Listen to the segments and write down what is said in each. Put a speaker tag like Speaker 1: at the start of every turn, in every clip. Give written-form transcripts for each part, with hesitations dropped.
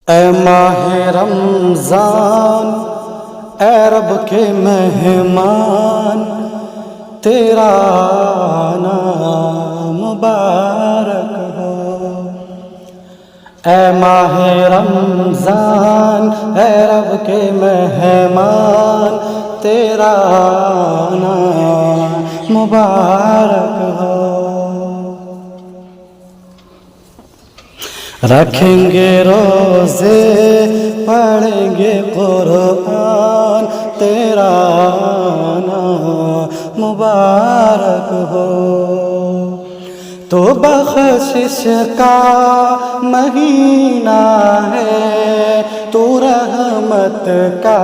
Speaker 1: اے ماہ رمضان، اے رب کے مہمان، تیرا نام مبارک ہو۔ اے ماہ رمضان، اے رب کے مہمان، تیرا نام مبارک ہو۔ رکھیں گے روزے، پڑھیں گے قرآن، تیرا نام مبارک ہو۔ تو بخشش کا مہینہ ہے، تو رحمت کا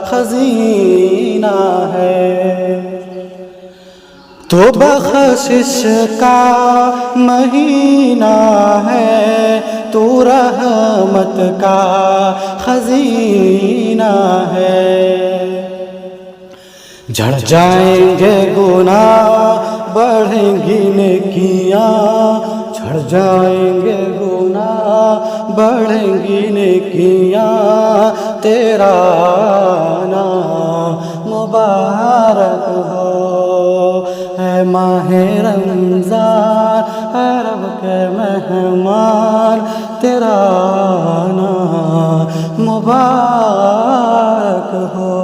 Speaker 1: خزینہ ہے۔ تو بخشش کا مہینہ ہے، تو رحمت کا خزینہ ہے۔ جھڑ جائیں گے گناہ، بڑھیں گی نیکیاں، جھڑ جائیں گے گناہ، بڑھیں گی نیکیاں، تیرا نام مبارک ہو۔ اے ماہ رمضان، اے رب کے مہمان، تیرا نام مبارک ہو۔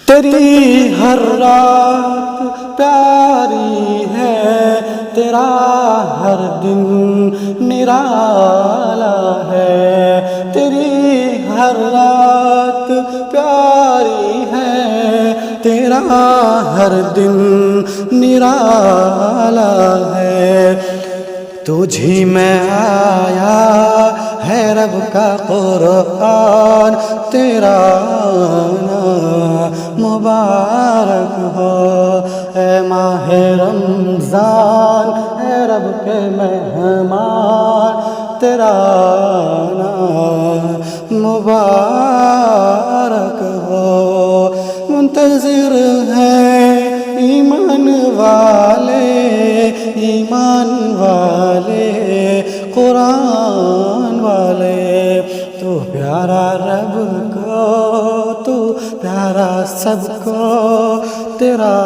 Speaker 1: تیری ہر رات پیاری ہے، تیرا ہر دن نرالا ہے۔ تیری ہر رات پیاری ہے، تیرا ہر دن نرالا ہے۔ تجھی میں آیا ہے رب کا قرآن، تیرا نام مبارک ہو۔ اے ماہ رمضان، اے رب کے مہمان، تیرا نام مبارک ہو۔ منتظر ہیں ایمان والے، ایمان والے، قرآن والے۔ تو پیارا رب کو، تو پیارا سب کو، تیرا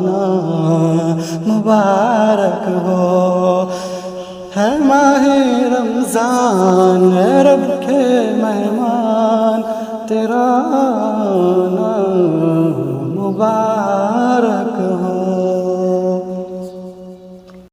Speaker 1: نام مبارک ہو۔ ہے ماہ رمضان، اے رب کے مہمان، تیرا نام مبارک